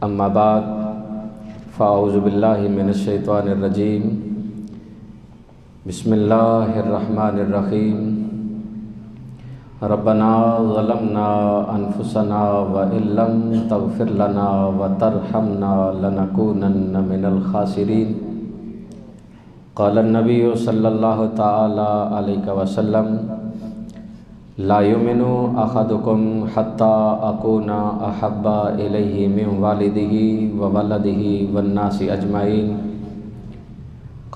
اما بعد فاعوذ باللہ من الشیطان الرجیم بسم اللہ الرحمن الرحیم ربنا ظلمنا انفسنا وان لم تغفر لنا وترحمنا لنکونن من الخاسرین قال النبی صلی اللہ تعالی علیہ وسلم لا یؤمن احدکم حتی اکون احب الیہ من والدہ وولدہ والناس اجمعین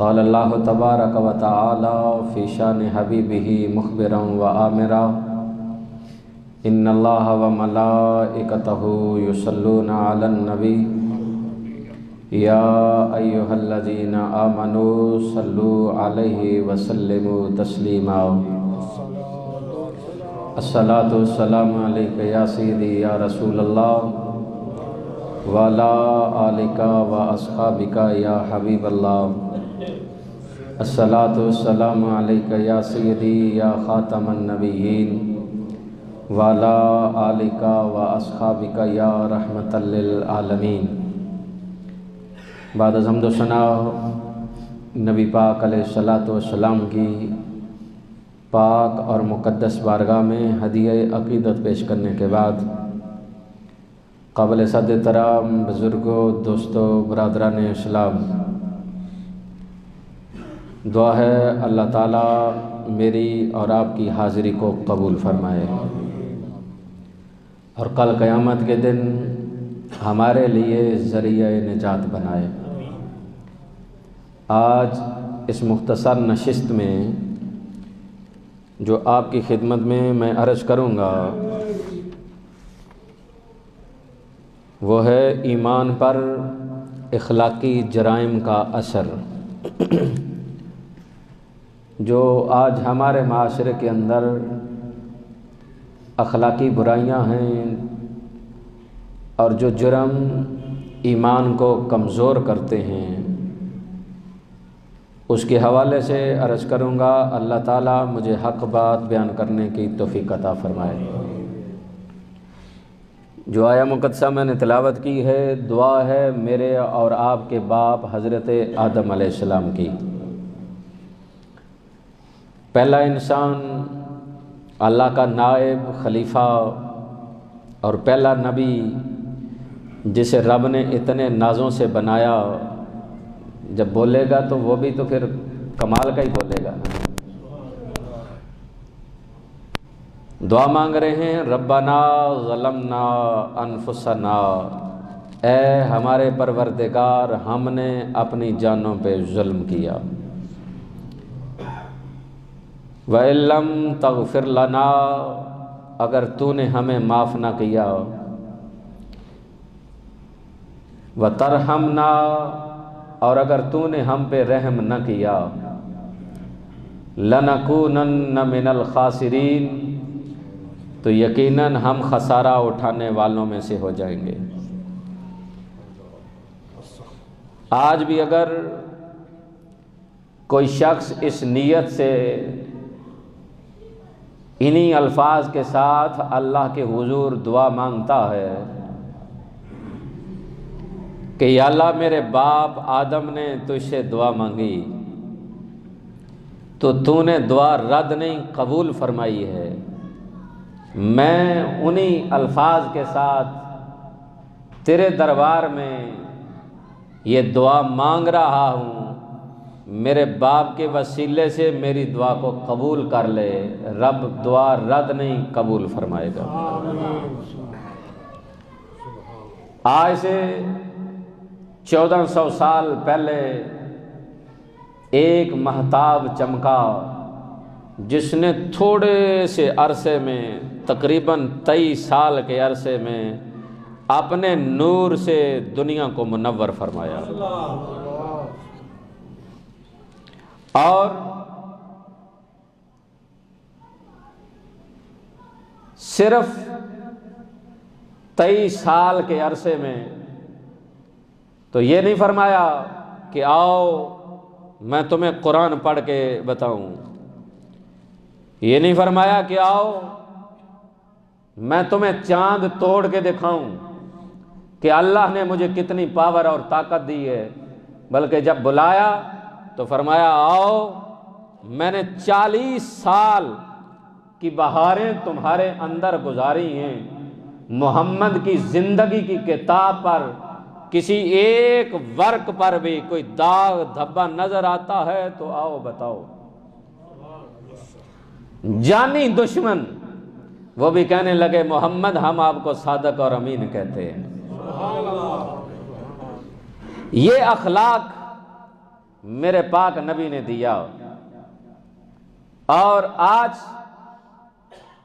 قال اللہ تبارک و تعالی فی شان حبیبہ مخبرا و آمرا ان اللہ وملائکتہ یصلون علی النبی یا ایہا الذین آمنوا صلوا علیہ وسلموا تسلیما الصلاۃ والسلام علیک یا سیدی یا رسول اللہ وعلی آلک و اصحابک یا حبیب اللہ الصلاۃ والسلام علیک یا سیدی یا خاتم النبیین وعلی آلک و اصحابک یا رحمۃ للعالمین۔ بعد از حمد و ثنا نبی پاک علیہ الصلاۃ والسلام کی پاک اور مقدس بارگاہ میں ہدیہ عقیدت پیش کرنے کے بعد قابل صد احترام بزرگوں، دوستوں، برادران اسلام، دعا ہے اللہ تعالیٰ میری اور آپ کی حاضری کو قبول فرمائے اور کل قیامت کے دن ہمارے لیے ذریعہ نجات بنائے۔ آج اس مختصر نشست میں جو آپ کی خدمت میں عرض کروں گا وہ ہے ایمان پر اخلاقی جرائم کا اثر۔ جو آج ہمارے معاشرے کے اندر اخلاقی برائیاں ہیں اور جو جرم ایمان کو کمزور کرتے ہیں، اس کے حوالے سے عرض کروں گا۔ اللہ تعالیٰ مجھے حق بات بیان کرنے کی توفیق عطا فرمائے۔ جو آیہ مقدسہ میں نے تلاوت کی ہے، دعا ہے میرے اور آپ کے باپ حضرت آدم علیہ السلام کی۔ پہلا انسان، اللہ کا نائب، خلیفہ اور پہلا نبی جسے رب نے اتنے نازوں سے بنایا، جب بولے گا تو وہ بھی تو پھر کمال کا ہی بولے گا۔ دعا مانگ رہے ہیں، ربنا ظلمنا انفسنا، اے ہمارے پروردگار ہم نے اپنی جانوں پہ ظلم کیا، وَإِن لَّمْ تَغْفِرْ لَنَا، اگر تو نے ہمیں معاف نہ کیا، وَتَرْحَمْنَا، اور اگر تو نے ہم پہ رحم نہ کیا، لَنَكُونَنَّ مِنَ الْخَاسِرِينَ، تو یقیناً ہم خسارہ اٹھانے والوں میں سے ہو جائیں گے۔ آج بھی اگر کوئی شخص اس نیت سے انہی الفاظ کے ساتھ اللہ کے حضور دعا مانگتا ہے کہ یا اللہ میرے باپ آدم نے تجھ سے دعا مانگی تو نے دعا رد نہیں قبول فرمائی ہے، میں انہی الفاظ کے ساتھ تیرے دربار میں یہ دعا مانگ رہا ہوں، میرے باپ کے وسیلے سے میری دعا کو قبول کر لے، رب دعا رد نہیں قبول فرمائے گا۔ آج سے 1400 سال پہلے ایک مہتاب چمکا جس نے تھوڑے سے عرصے میں، تقریباً 23 سال کے عرصے میں اپنے نور سے دنیا کو منور فرمایا، اور صرف 23 سال کے عرصے میں تو یہ نہیں فرمایا کہ آؤ میں تمہیں قرآن پڑھ کے بتاؤں، یہ نہیں فرمایا کہ آؤ میں تمہیں چاند توڑ کے دکھاؤں، کہ اللہ نے مجھے کتنی پاور اور طاقت دی ہے، بلکہ جب بلایا تو فرمایا آؤ، میں نے 40 سال کی بہاریں تمہارے اندر گزاری ہیں، محمد کی زندگی کی کتاب پر کسی ایک ورق پر بھی کوئی داغ دھبا نظر آتا ہے تو آؤ بتاؤ۔ جانی دشمن وہ بھی کہنے لگے محمد ہم آپ کو صادق اور امین کہتے ہیں۔ یہ اخلاق میرے پاک نبی نے دیا، اور آج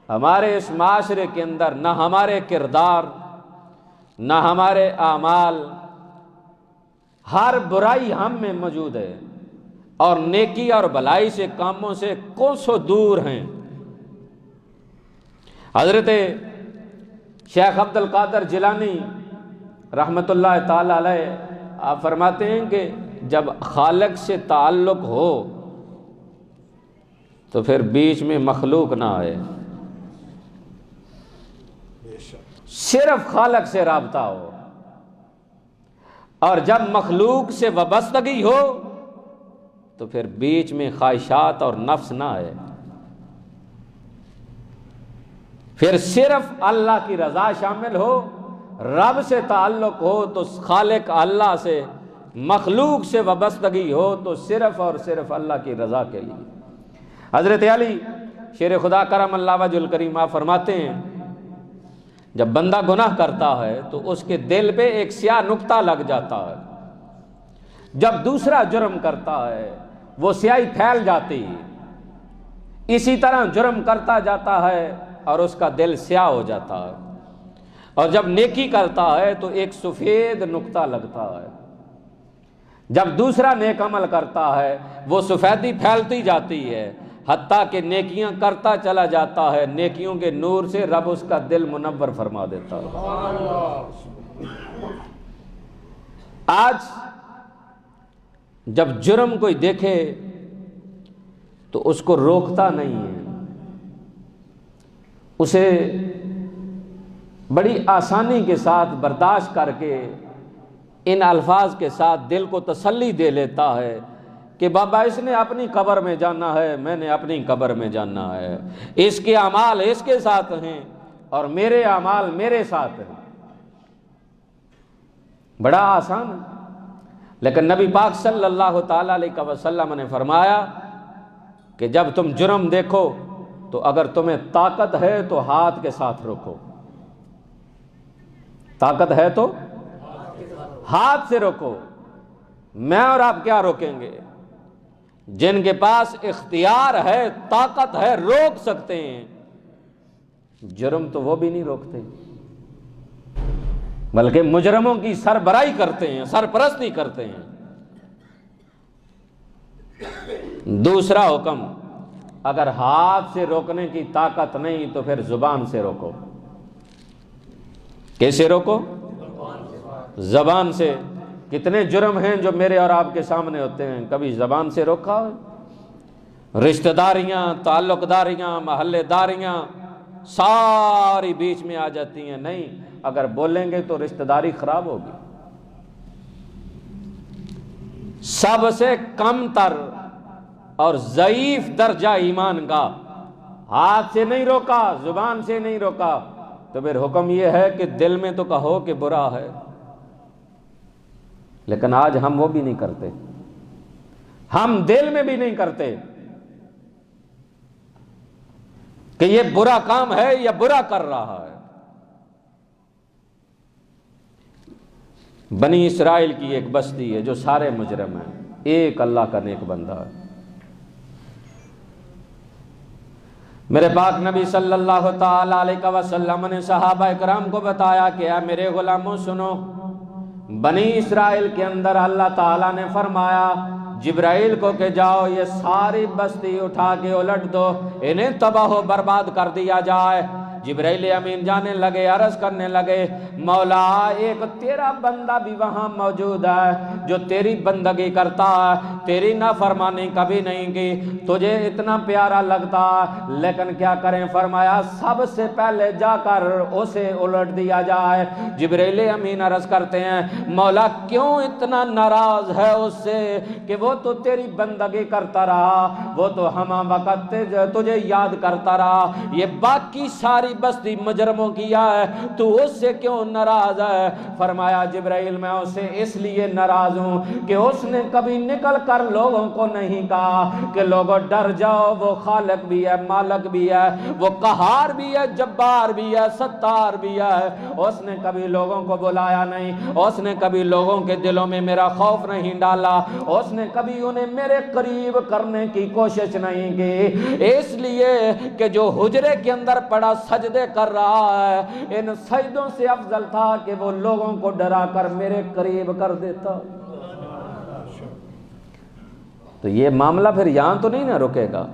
ہمارے اس معاشرے کے اندر نہ ہمارے کردار نہ ہمارے اعمال، ہر برائی ہم میں موجود ہے، اور نیکی اور بھلائی سے کاموں سے کوسوں دور ہیں۔ حضرت شیخ عبد القادر جیلانی رحمۃ اللہ تعالی علیہ آپ فرماتے ہیں کہ جب خالق سے تعلق ہو تو پھر بیچ میں مخلوق نہ آئے، صرف خالق سے رابطہ ہو، اور جب مخلوق سے وابستگی ہو تو پھر بیچ میں خواہشات اور نفس نہ آئے، پھر صرف اللہ کی رضا شامل ہو، رب سے تعلق ہو تو خالق اللہ سے، مخلوق سے وابستگی ہو تو صرف اور صرف اللہ کی رضا کے لیے۔ حضرت علی شیر خدا کرم اللہ وجہ الکریم آپ فرماتے ہیں جب بندہ گناہ کرتا ہے تو اس کے دل پہ ایک سیاہ نقطہ لگ جاتا ہے، جب دوسرا جرم کرتا ہے وہ سیاہی پھیل جاتی ہے، اسی طرح جرم کرتا جاتا ہے اور اس کا دل سیاہ ہو جاتا ہے، اور جب نیکی کرتا ہے تو ایک سفید نقطہ لگتا ہے، جب دوسرا نیک عمل کرتا ہے وہ سفیدی پھیلتی جاتی ہے، حتیٰ کہ نیکیاں کرتا چلا جاتا ہے، نیکیوں کے نور سے رب اس کا دل منور فرما دیتا ہے۔ آج جب جرم کوئی دیکھے تو اس کو روکتا نہیں ہے، اسے بڑی آسانی کے ساتھ برداشت کر کے ان الفاظ کے ساتھ دل کو تسلی دے لیتا ہے کہ بابا اس نے اپنی قبر میں جانا ہے، میں نے اپنی قبر میں جانا ہے، اس کے اعمال اس کے ساتھ ہیں اور میرے اعمال میرے ساتھ ہیں۔ بڑا آسان ہے، لیکن نبی پاک صلی اللہ تعالی علیہ وسلم نے فرمایا کہ جب تم جرم دیکھو تو اگر تمہیں طاقت ہے تو ہاتھ کے ساتھ روکو، طاقت ہے تو ہاتھ سے روکو۔ میں اور آپ کیا روکیں گے؟ جن کے پاس اختیار ہے، طاقت ہے، روک سکتے ہیں، جرم تو وہ بھی نہیں روکتے، بلکہ مجرموں کی سربراہی کرتے ہیں، سرپرستی کرتے ہیں۔ دوسرا حکم، اگر ہاتھ سے روکنے کی طاقت نہیں تو پھر زبان سے روکو۔ کیسے روکو؟ زبان سے۔ کتنے جرم ہیں جو میرے اور آپ کے سامنے ہوتے ہیں، کبھی زبان سے روکا؟ رشتہ داریاں، تعلق داریاں، محلے داریاں ساری بیچ میں آ جاتی ہیں، نہیں اگر بولیں گے تو رشتہ داری خراب ہوگی۔ سب سے کم تر اور ضعیف درجہ ایمان کا، ہاتھ سے نہیں روکا، زبان سے نہیں روکا، تو پھر حکم یہ ہے کہ دل میں تو کہو کہ برا ہے، لیکن آج ہم وہ بھی نہیں کرتے، ہم دل میں بھی نہیں کرتے کہ یہ برا کام ہے یا برا کر رہا ہے۔ بنی اسرائیل کی ایک بستی ہے جو سارے مجرم ہیں، ایک اللہ کا نیک بندہ ہے۔ میرے پاک نبی صلی اللہ تعالی علیہ وسلم نے صحابہ اکرام کو بتایا کہ اے میرے غلاموں سنو، بنی اسرائیل کے اندر اللہ تعالیٰ نے فرمایا جبرائیل کو کہ جاؤ یہ ساری بستی اٹھا کے الٹ دو، انہیں تباہ و برباد کر دیا جائے۔ جبرائیل امین جانے لگے، عرض کرنے لگے مولا ایک تیرا بندہ بھی وہاں موجود ہے جو تیری بندگی کرتا ہے، تیری نافرمانی کبھی نہیں کی، تجھے اتنا پیارا لگتا، لیکن کیا کریں؟ فرمایا سب سے پہلے جا کر اسے الٹ دیا جائے۔ جبرائیل امین عرض کرتے ہیں مولا کیوں اتنا ناراض ہے اس سے کہ وہ تو تیری بندگی کرتا رہا، وہ تو ہمہ وقت تجھے یاد کرتا رہا، یہ باقی ساری بستی مجرموں کیا ہے، تو اس سے کیوں ناراض ہے؟ فرمایا جبرائیل میں اس سے اس لیے ناراض ہوں کہ اس نے کبھی نکل کر لوگوں کو نہیں کہا کہ لوگوں ڈر جاؤ، وہ خالق بھی ہے، مالک بھی ہے، وہ قہار بھی ہے، جبار بھی ہے، ستار بھی ہے۔ اس نے کبھی لوگوں کو بلایا نہیں، اس نے کبھی لوگوں کے دلوں میں میرا خوف نہیں ڈالا، اس نے کبھی انہیں میرے قریب کرنے کی کوشش نہیں کی، اس لیے کہ جو حجرے کے اندر پڑا سجدے کر رہا ہے ان سجدوں سے افضل تھا کہ وہ لوگوں کو ڈرا کر میرے قریب کر دیتا۔ تو یہ معاملہ پھر یہاں تو نہیں نہ رکے گا۔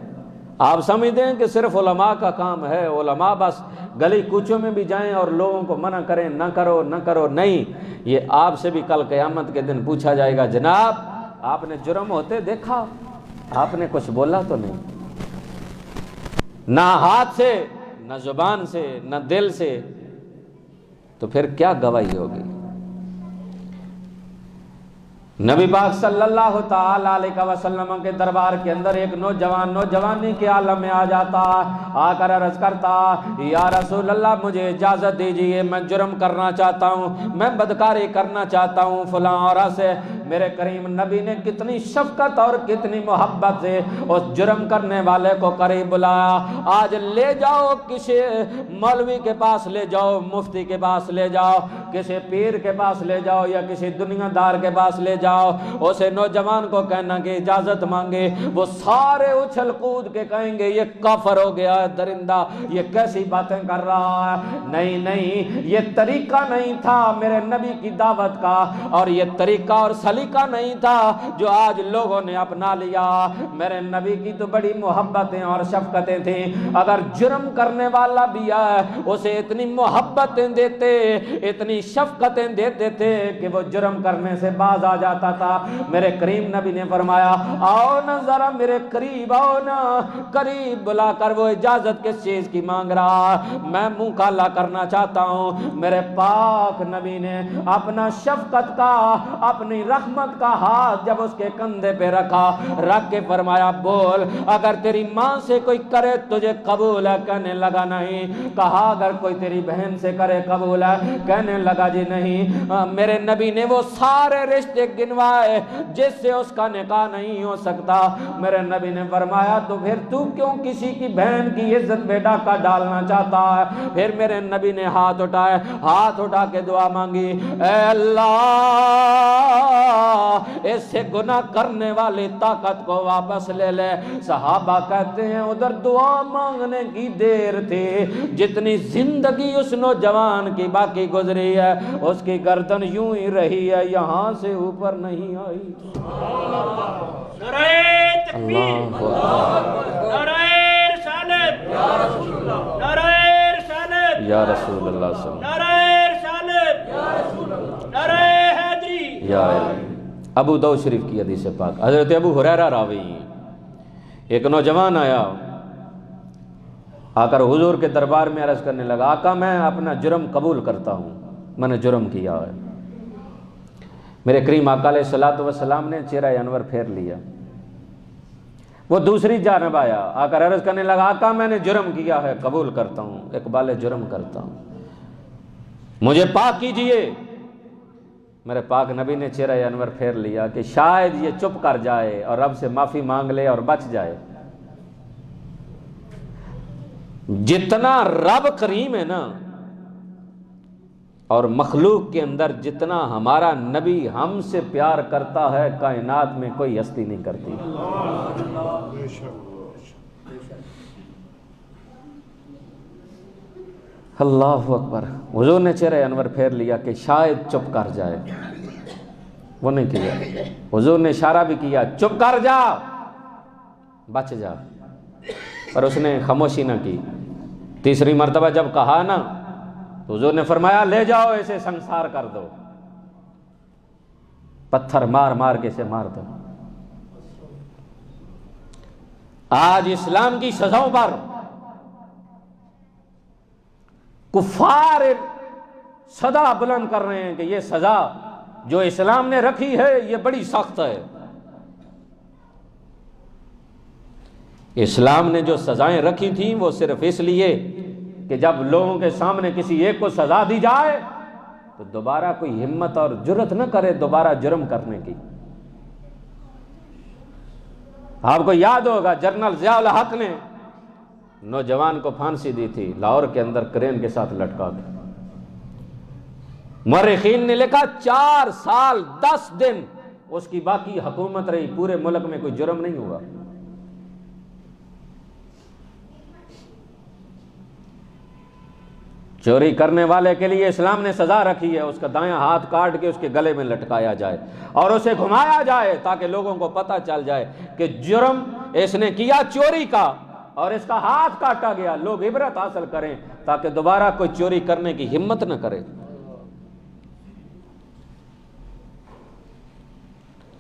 آپ سمجھتے ہیں کہ صرف علماء کا کام ہے، علماء بس گلی کوچوں میں بھی جائیں اور لوگوں کو منع کریں نہ کرو نہ کرو، نہیں، یہ آپ سے بھی کل قیامت کے دن پوچھا جائے گا جناب آپ نے جرم ہوتے دیکھا، آپ نے کچھ بولا تو نہیں، نہ ہاتھ سے نہ زبان سے نہ دل سے، تو پھر کیا گواہی ہوگی؟ نبی پاک صلی اللہ تعالی علیہ وسلم کے دربار کے اندر ایک نوجوان نوجوانی کے عالم میں آ جاتا، آ کر عرض کرتا یا رسول اللہ مجھے اجازت دیجئے، میں جرم کرنا چاہتا ہوں، میں بدکاری کرنا چاہتا ہوں فلاں عورت سے۔ میرے کریم نبی نے کتنی شفقت اور کتنی محبت سے اس جرم کرنے والے کو قریب بلایا، آج لے جاؤ کسی مولوی کے پاس لے جاؤ، مفتی کے پاس لے جاؤ، کسی پیر کے پاس لے جاؤ یا کسی دنیا دار کے پاس لے جاؤ، اسے نوجوان کو کہنا کہ اجازت مانگے، وہ سارے اچھل کود کے کہیں گے یہ کافر ہو گیا ہے، درندہ، یہ کیسی باتیں کر رہا ہے۔ نہیں نہیں، یہ طریقہ نہیں تھا میرے نبی کی دعوت کا، اور یہ طریقہ اور سلیقہ نہیں تھا جو آج لوگوں نے اپنا لیا۔ میرے نبی کی تو بڑی محبتیں اور شفقتیں تھیں، اگر جرم کرنے والا بھی ہے اسے اتنی محبتیں دیتے، اتنی شفقتیں دیتے تھے کہ وہ جرم کرنے سے باز آ جاتا تھا۔ میرے کریم نبی نے فرمایا آؤ نا ذرا میرے قریب آؤ نا، قریب بلا کر وہ اجازت کس چیز کی مانگ رہا، میں منہ کالا کرنا چاہتا ہوں۔ میرے پاک نبی نے اپنا شفقت کا، اپنی رحمت کا ہاتھ جب اس کے کندھے پہ رکھا، رکھ کے فرمایا بول، اگر تیری ماں سے کوئی کرے تجھے قبول ہے؟ کہنے لگا نہیں۔ کہا اگر کوئی تیری بہن سے کرے قبول ہے؟ کہنے لگا جی نہیں۔ میرے نبی نے وہ سارے رشتے گنوائے جس سے اس کا نکاح نہیں ہو سکتا۔ میرے نبی نے فرمایا تو پھر تو کیوں کسی کی بہن کی عزت پہ ڈاکہ ڈالنا چاہتا ہے؟ پھر میرے نبی نے ہاتھ اٹھائے، ہاتھ اٹھا کے دعا مانگی، اے اللہ اس سے گناہ کرنے والی طاقت کو واپس لے لے۔ صحابہ کہتے ہیں ادھر دعا مانگنے کی دیر تھی، جتنی زندگی اس نوجوان کی باقی گزری ہے اس کی گردن یوں ہی رہی ہے، یہاں سے اوپر نہیں آئی۔ نعرہ تکبیر، نعرہ رسالت، نعرہ رسالت یا رسول اللہ صلی اللہ نعرہ رسالت، نعرہ حیدری۔ یا ابو داؤد شریف کی حدیث پاک، حضرت ابو ہریرہ راوی ہیں، ایک نوجوان آیا، آ کر حضور کے دربار میں عرض کرنے لگا آقا میں اپنا جرم قبول کرتا ہوں، میں نے جرم کیا ہے۔ میرے کریم آقا علیہ الصلوۃ والسلام نے چہرہ انور پھیر لیا۔ وہ دوسری جانب آیا، آ کر عرض کرنے لگا آقا میں نے جرم کیا ہے، قبول کرتا ہوں، اقبال جرم کرتا ہوں، مجھے پاک کیجئے۔ میرے پاک نبی نے چہرہ انور پھیر لیا کہ شاید یہ چپ کر جائے اور رب سے معافی مانگ لے اور بچ جائے۔ جتنا رب کریم ہے نا، اور مخلوق کے اندر جتنا ہمارا نبی ہم سے پیار کرتا ہے کائنات میں کوئی ہستی نہیں کرتی۔ اللہ اکبر۔ حضور نے چہرہ انور پھیر لیا کہ شاید چپ کر جائے، وہ نہیں کیا۔ حضور نے اشارہ بھی کیا چپ کر جا، بچ جا، پر اس نے خاموشی نہ کی۔ تیسری مرتبہ جب کہا نا تو حضور نے فرمایا لے جاؤ اسے سنسار کر دو، پتھر مار مار کے اسے مار دو۔ آج اسلام کی سزاؤں پر کفار صدا بلند کر رہے ہیں کہ یہ سزا جو اسلام نے رکھی ہے یہ بڑی سخت ہے۔ اسلام نے جو سزائیں رکھی تھیں وہ صرف اس لیے کہ جب لوگوں کے سامنے کسی ایک کو سزا دی جائے تو دوبارہ کوئی ہمت اور جرت نہ کرے دوبارہ جرم کرنے کی۔ آپ کو یاد ہوگا جنرل ضیاء الحق نے نوجوان کو پھانسی دی تھی لاہور کے اندر کرین کے ساتھ لٹکا کے۔ مورخین نے لکھا 4 سال 10 دن اس کی باقی حکومت رہی، پورے ملک میں کوئی جرم نہیں ہوا۔ چوری کرنے والے کے لیے اسلام نے سزا رکھی ہے، اس کا دایاں ہاتھ کاٹ کے اس کے گلے میں لٹکایا جائے اور اسے گھمایا جائے تاکہ لوگوں کو پتہ چل جائے کہ جرم اس نے کیا چوری کا اور اس کا ہاتھ کاٹا گیا، لوگ عبرت حاصل کریں تاکہ دوبارہ کوئی چوری کرنے کی ہمت نہ کرے۔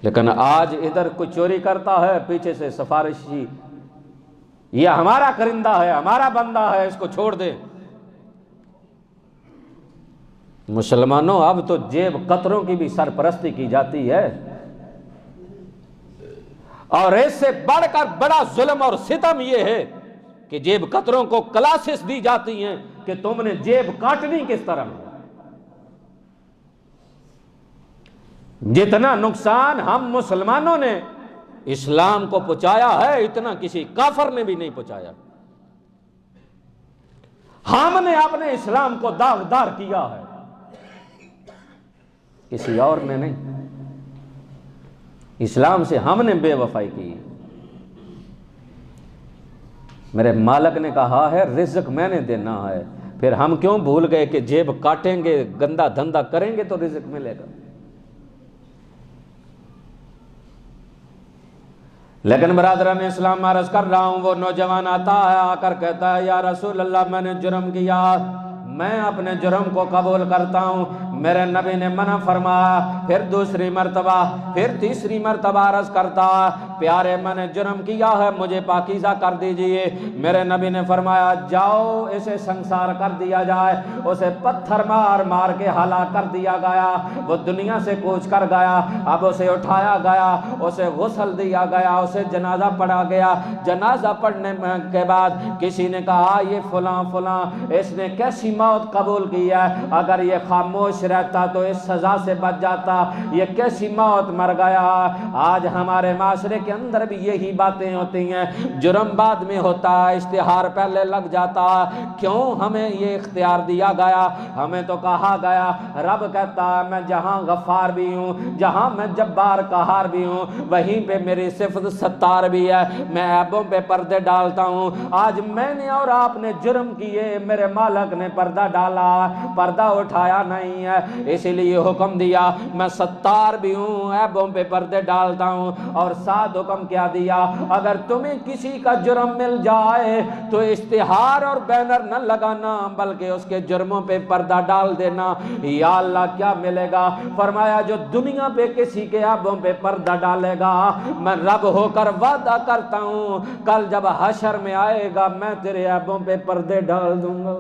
لیکن آج ادھر کوئی چوری کرتا ہے پیچھے سے سفارشی، یہ ہمارا کرندہ ہے، ہمارا بندہ ہے، اس کو چھوڑ دیں۔ مسلمانوں اب تو جیب قطروں کی بھی سرپرستی کی جاتی ہے، اور اس سے بڑھ کر بڑا ظلم اور ستم یہ ہے کہ جیب قطروں کو کلاسز دی جاتی ہیں کہ تم نے جیب کاٹنی کس طرح۔ جتنا نقصان ہم مسلمانوں نے اسلام کو پہنچایا ہے اتنا کسی کافر نے بھی نہیں پہنچایا۔ ہم نے اپنے اسلام کو داغدار کیا ہے، کسی اور نے نہیں۔ اسلام سے ہم نے بے وفائی کی۔ میرے مالک نے کہا ہے رزق میں نے دینا ہے، پھر ہم کیوں بھول گئے کہ جیب کاٹیں گے گندا دھندا کریں گے تو رزق ملے گا۔ لیکن برادران اسلام عرض کر رہا ہوں، وہ نوجوان آتا ہے آ کر کہتا ہے یا رسول اللہ میں نے جرم کیا، میں اپنے جرم کو قبول کرتا ہوں، میرے نبی نے منع فرمایا۔ پھر دوسری مرتبہ پھر تیسری مرتبہ عرض کرتا پیارے میں نے جرم کیا ہے مجھے پاکیزہ کر دیجئے۔ میرے نبی نے فرمایا جاؤ اسے سنسار کر دیا جائے۔ اسے پتھر مار مار کے ہلاک کر دیا گیا، وہ دنیا سے کوچ کر گیا۔ اب اسے اٹھایا گیا، اسے غسل دیا گیا، اسے جنازہ پڑھا گیا۔ جنازہ پڑھنے کے بعد کسی نے کہا یہ فلاں فلاں اس نے کیسی موت قبول کی ہے، اگر یہ خاموش رہتا تو اس سزا سے بچ جاتا، یہ کیسی موت مر گیا۔ آج ہمارے معاشرے کے اندر بھی یہی باتیں ہوتی ہیں، جرم بعد میں ہوتا ہے، اشتہار پہلے لگ جاتا ہے۔ کیوں ہمیں یہ اختیار دیا گیا؟ ہمیں تو کہا گیا، رب کہتا ہے میں جہاں غفار بھی ہوں، جہاں میں جبار قہار بھی ہوں، وہیں پہ میری صفت ستار بھی ہے، میں عیبوں پہ پردے ڈالتا ہوں۔ آج میں نے اور آپ نے جرم کیے، میرے مالک نے پردہ ڈالا، پردہ اٹھایا نہیں ہے، اسی لیے حکم دیا میں ستار بھی ہوں، عیبوں پہ پردے ڈالتا ہوں۔ اور ساتھ حکم کیا دیا، اگر تمہیں کسی کا جرم مل جائے تو اشتہار اور بینر نہ لگانا بلکہ اس کے جرموں پہ پردہ ڈال دینا۔ یا اللہ کیا ملے گا؟ فرمایا جو دنیا پہ کسی کے عیبوں پہ پردہ ڈالے گا، میں رب ہو کر وعدہ کرتا ہوں کل جب حشر میں آئے گا میں تیرے عیبوں پہ پردے ڈال دوں گا۔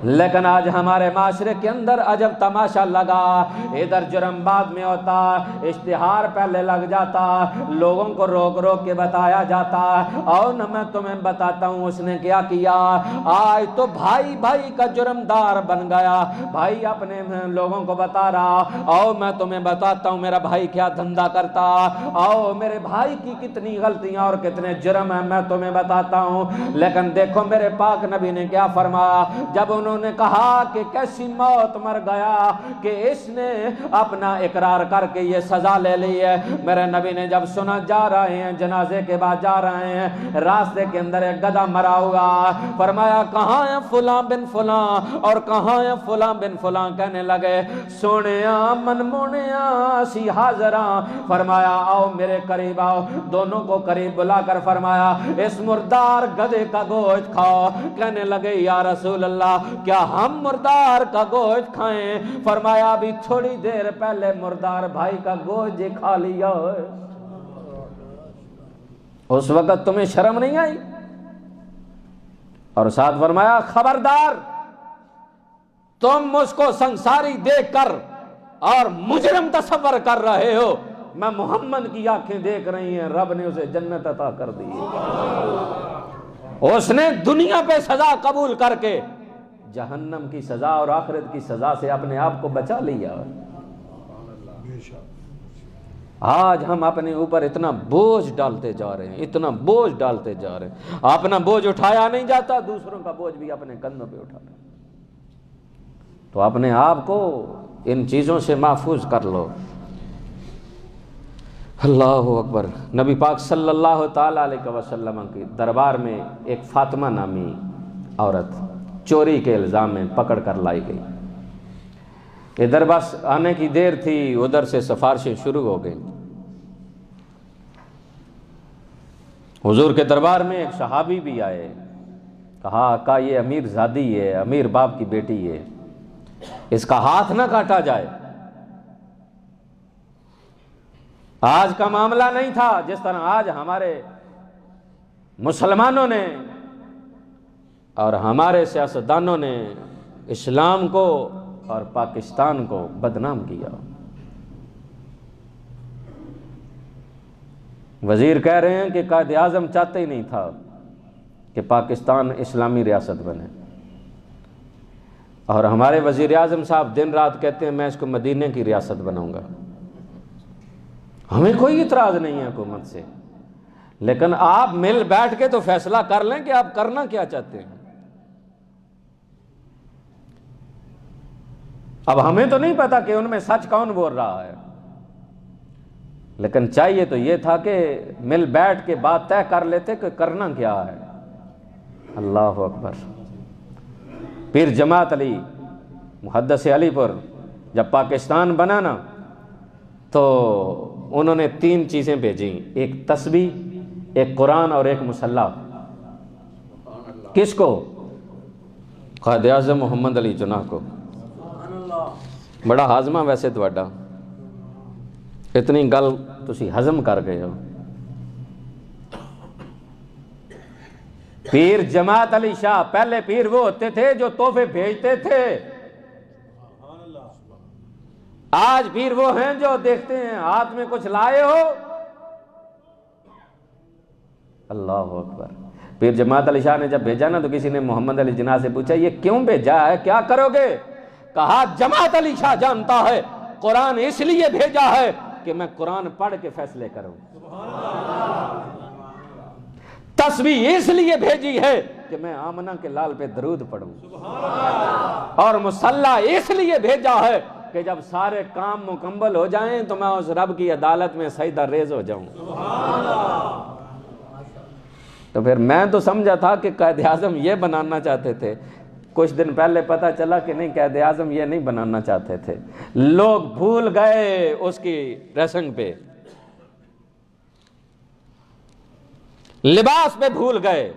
لیکن آج ہمارے معاشرے کے اندر عجب تماشا لگا، ادھر جرم بعد میں ہوتا، اشتہار پہلے لگ جاتا، لوگوں کو روک روک کے بتایا جاتا، اور نہ میں تمہیں بتاتا ہوں اس نے کیا کیا۔ آج تو بھائی بھائی کا جرم دار بن گیا، بھائی اپنے لوگوں کو بتا رہا، اور میں تمہیں بتاتا ہوں میرا بھائی کیا دھندا کرتا، اور میرے بھائی کی کتنی غلطیاں اور کتنے جرم ہیں میں تمہیں بتاتا ہوں۔ لیکن دیکھو میرے پاک نبی نے کیا فرمایا، جب انہوں نے کہا کہ کیسی موت مر گیا کہ اس نے اپنا اقرار کر کے یہ سزا لے لی ہے۔ میرے نبی نے جب سنا جا رہے ہیں جنازے کے بعد جا رہے ہیں، راستے کے اندر ایک گدھا مرا ہوا، فرمایا کہاں ہے فلاں بن فلاں اور کہاں ہے فلاں بن فلاں، کہنے لگے سونیا من مونیا سی حاضراں، فرمایا آؤ میرے قریب آؤ، دونوں کو قریب بلا کر فرمایا اس مردار گدھے کا گوشت کھاؤ۔ کہنے لگے یا رسول اللہ کیا ہم مردار کا گوشت کھائیں؟ فرمایا ابھی تھوڑی دیر پہلے مردار بھائی کا گوشت جی کھا لیا ہے، اس وقت تمہیں شرم نہیں آئی؟ اور ساتھ فرمایا خبردار، تم اس کو سنساری دیکھ کر اور مجرم تصور کر رہے ہو، میں محمد کی آنکھیں دیکھ رہی ہیں، رب نے اسے جنت عطا کر دی، اس نے دنیا پہ سزا قبول کر کے جہنم کی سزا اور آخرت کی سزا سے اپنے آپ کو بچا لیا۔ آج ہم اپنے اوپر اتنا بوجھ ڈالتے جا رہے ہیں، اتنا بوجھ ڈالتے جا رہے ہیں، اپنا بوجھ اٹھایا نہیں جاتا، دوسروں کا بوجھ بھی اپنے کندھوں پہ اٹھانا۔ تو اپنے آپ کو ان چیزوں سے محفوظ کر لو۔ اللہ اکبر۔ نبی پاک صلی اللہ تعالیٰ علیہ وسلم کی دربار میں ایک فاطمہ نامی عورت چوری کے الزام میں پکڑ کر لائی گئی۔ ادھر بس آنے کی دیر تھی، ادھر سے سفارشیں شروع ہو گئیں۔ حضور کے دربار میں ایک صحابی بھی آئے، کہا آقا یہ امیر زادی ہے، امیر باپ کی بیٹی ہے، اس کا ہاتھ نہ کاٹا جائے۔ آج کا معاملہ نہیں تھا جس طرح آج ہمارے مسلمانوں نے اور ہمارے سیاستدانوں نے اسلام کو اور پاکستان کو بدنام کیا۔ وزیر کہہ رہے ہیں کہ قائد اعظم چاہتے ہی نہیں تھا کہ پاکستان اسلامی ریاست بنے، اور ہمارے وزیر اعظم صاحب دن رات کہتے ہیں میں اس کو مدینے کی ریاست بناؤں گا۔ ہمیں کوئی اعتراض نہیں ہے حکومت سے، لیکن آپ مل بیٹھ کے تو فیصلہ کر لیں کہ آپ کرنا کیا چاہتے ہیں۔ اب ہمیں تو نہیں پتا کہ ان میں سچ کون بول رہا ہے، لیکن چاہیے تو یہ تھا کہ مل بیٹھ کے بات طے کر لیتے کہ کرنا کیا ہے۔ اللہ اکبر۔ پیر جماعت علی محدث علی پر جب پاکستان بنا نا تو انہوں نے 3 چیزیں بھیجیں، ایک تسبیح، ایک قرآن اور ایک مسلح۔ کس کو؟ قائد اعظم محمد علی جناح کو۔ بڑا ہاضمہ ویسے تواڈا، اتنی گل تسی ہضم کر گئے ہو۔ پیر جماعت علی شاہ پہلے پیر وہ ہوتے تھے جو تحفے بھیجتے تھے، آج پیر وہ ہیں جو دیکھتے ہیں ہاتھ میں کچھ لائے ہو۔ اللہ اکبر۔ پیر جماعت علی شاہ نے جب بھیجا نا تو کسی نے محمد علی جناح سے پوچھا یہ کیوں بھیجا ہے، کیا کرو گے؟ کہا جماعت علی شاہ جانتا ہے قرآن اس لیے بھیجا ہے کہ میں قرآن پڑھ کے فیصلے کروں، تسبیح اس لیے بھیجی ہے کہ میں آمنہ کے لال پہ درود پڑھوں، اور مسلح اس لیے بھیجا ہے کہ جب سارے کام مکمل ہو جائیں تو میں اس رب کی عدالت میں سجدہ ریز ہو جاؤں۔ تو پھر میں تو سمجھا تھا کہ قائد اعظم یہ بنانا چاہتے تھے، کچھ دن پہلے پتہ چلا کہ نہیں، قائد اعظم یہ نہیں بنانا چاہتے تھے۔ لوگ بھول گئے اس کی رسم پہ، لباس پہ بھول گئے۔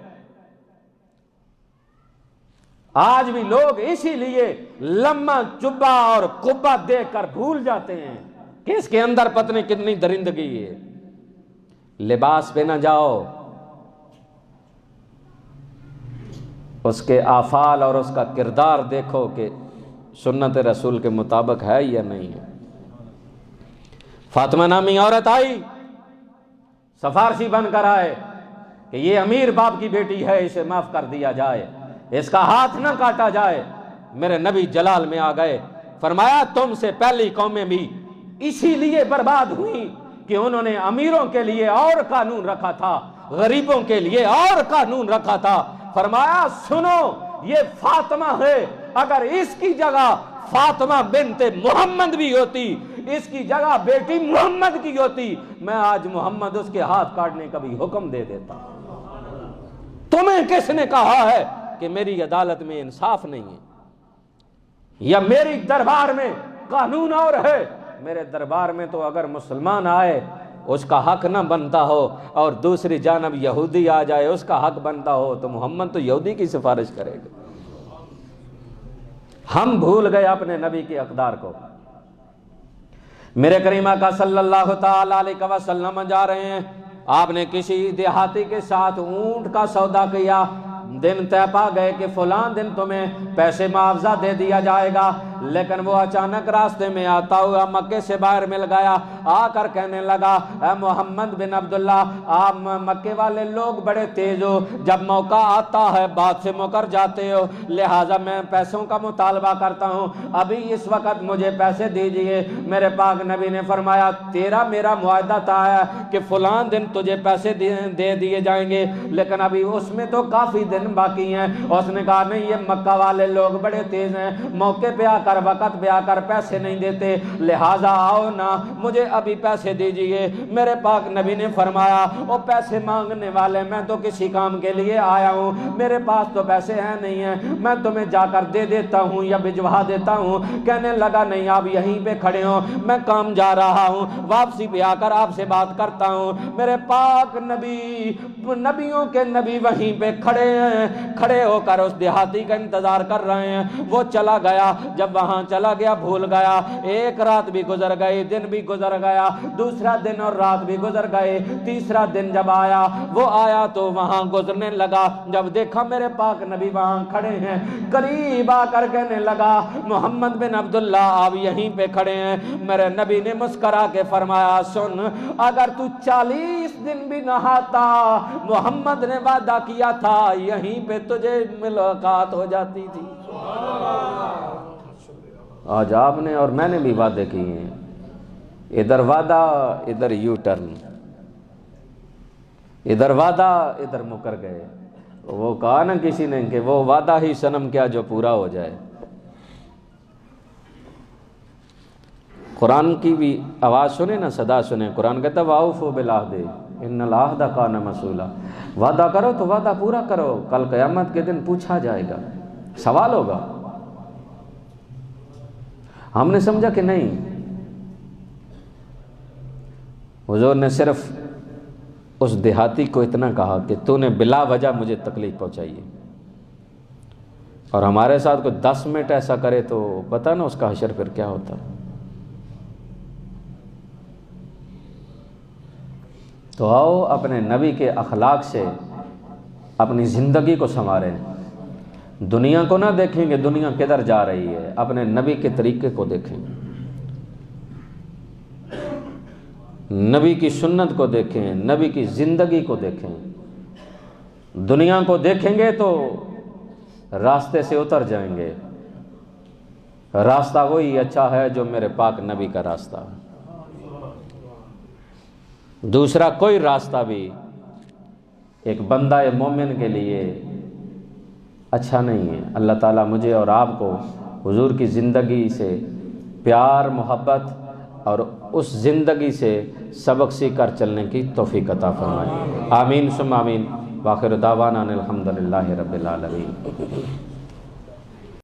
آج بھی لوگ اسی لیے لمحہ چبا اور قبا دیکھ کر بھول جاتے ہیں کہ اس کے اندر پتہ کتنی درندگی ہے۔ لباس پہ نہ جاؤ، اس کے افعال اور اس کا کردار دیکھو کہ سنت رسول کے مطابق ہے یا نہیں ہے۔ فاطمہ نامی عورت آئی، سفارشی بن کر آئے کہ یہ امیر باپ کی بیٹی ہے، اسے معاف کر دیا جائے، اس کا ہاتھ نہ کاٹا جائے۔ میرے نبی جلال میں آ گئے، فرمایا تم سے پہلی قومیں بھی اسی لیے برباد ہوئی کہ انہوں نے امیروں کے لیے اور قانون رکھا تھا، غریبوں کے لیے اور قانون رکھا تھا۔ فرمایا سنو، یہ فاطمہ ہے، اگر اس کی جگہ فاطمہ بنت محمد بھی ہوتی، اس کی جگہ بیٹی محمد کی ہوتی، میں آج محمد اس کے ہاتھ کاٹنے کا بھی حکم دے دیتا۔ تمہیں کس نے کہا ہے کہ میری عدالت میں انصاف نہیں ہے، یا میری دربار میں قانون اور ہے؟ میرے دربار میں تو اگر مسلمان آئے اس کا حق نہ بنتا ہو، اور دوسری جانب یہودی آ جائے اس کا حق بنتا ہو، تو محمد تو یہودی کی سفارش کرے گا۔ ہم بھول گئے اپنے نبی کے اقدار کو۔ میرے کریم آقا صلی اللہ تعالی علیہ وسلم جا رہے ہیں، آپ نے کسی دیہاتی کے ساتھ اونٹ کا سودا کیا، دن طے پا گئے کہ فلاں دن تمہیں پیسے معاوضہ دے دیا جائے گا، لیکن وہ اچانک راستے میں آتا ہوا مکے سے باہر مل گیا، آ کر کہنے لگا اے محمد بن عبداللہ، آپ مکے والے لوگ بڑے تیز ہو، جب موقع آتا ہے بات سے مکر جاتے ہو، لہٰذا میں پیسوں کا مطالبہ کرتا ہوں، ابھی اس وقت مجھے پیسے دیجئے۔ میرے پاک نبی نے فرمایا تیرا میرا معاہدہ تھا کہ فلاں دن تجھے پیسے دے دیے جائیں گے، لیکن ابھی اس میں تو کافی دن باقی ہیں۔ اس نے کہا نہیں، یہ مکہ والے لوگ بڑے تیز ہیں، موقع پہ آ کر وقت پہ آ کر پیسے نہیں دیتے، لہٰذا آؤ نا، مجھے ابھی پیسے دیجئے۔ میرے پاک نبی نے فرمایا وہ پیسے مانگنے والے، میں تو کسی کام کے لیے آیا ہوں، میرے پاس تو پیسے ہیں نہیں ہیں، میں تمہیں جا کر دے دیتا ہوں یا بھجوا دیتا ہوں۔ کہنے لگا نہیں، آپ یہیں پہ کھڑے ہوں، میں کام جا رہا ہوں، واپسی پہ آ کر آپ سے بات کرتا ہوں۔ میرے پاک نبی، نبیوں کے نبی وہیں پہ کھڑے ہیں، کھڑے ہو کر اس دیہاتی کا انتظار کر رہے ہیں۔ وہ چلا گیا، جب وہاں چلا گیا بھول گیا، ایک رات بھی گزر گئی، دن بھی گزر گیا، دوسرا دن اور رات بھی گزر گئے، تیسرا دن جب آیا، وہ آیا تو وہاں گزرنے لگا، جب دیکھا میرے پاک نبی وہاں کھڑے ہیں، قریب آ کر کہنے لگا محمد بن عبداللہ آپ یہیں پہ کھڑے ہیں۔ میرے نبی نے مسکرا کے فرمایا سن، اگر تو 40 دن بھی نہاتا، محمد نے وعدہ کیا تھا یہیں پہ تجھے ملاقات ہو جاتی تھی۔ آج آپ نے اور میں نے بھی وعدے کیے ہیں، ادھر وعدہ ادھر یو ٹرن، ادھر وعدہ ادھر مکر گئے۔ وہ کہا نا کسی نے کہ وہ وعدہ ہی صنم کیا جو پورا ہو جائے۔ قرآن کی بھی آواز سنیں نا، صدا سنیں، قرآن کہتا ہے وَأَوْفُوا بِالْعَهْدِ إِنَّ الْعَهْدَ كَانَ مَسْئُولًا، وعدہ کرو تو وعدہ پورا کرو، کل قیامت کے دن پوچھا جائے گا، سوال ہوگا۔ ہم نے سمجھا کہ نہیں، حضور نے صرف اس دیہاتی کو اتنا کہا کہ تو نے بلا وجہ مجھے تکلیف پہنچائی ہے، اور ہمارے ساتھ کوئی 10 منٹ ایسا کرے تو پتہ نا اس کا حشر پھر کیا ہوتا۔ تو آؤ اپنے نبی کے اخلاق سے اپنی زندگی کو سنواریں، دنیا کو نہ دیکھیں کہ دنیا کدھر جا رہی ہے، اپنے نبی کے طریقے کو دیکھیں، نبی کی سنت کو دیکھیں، نبی کی زندگی کو دیکھیں۔ دنیا کو دیکھیں گے تو راستے سے اتر جائیں گے، راستہ وہی اچھا ہے جو میرے پاک نبی کا راستہ ہے، دوسرا کوئی راستہ بھی ایک بندہ مومن کے لیے اچھا نہیں ہے۔ اللہ تعالیٰ مجھے اور آپ کو حضور کی زندگی سے پیار محبت اور اس زندگی سے سبق سیکھ کر چلنے کی توفیق عطا فرمائے، آمین ثم آمین، وآخر دعوانا ان الحمد للہ رب العالمین۔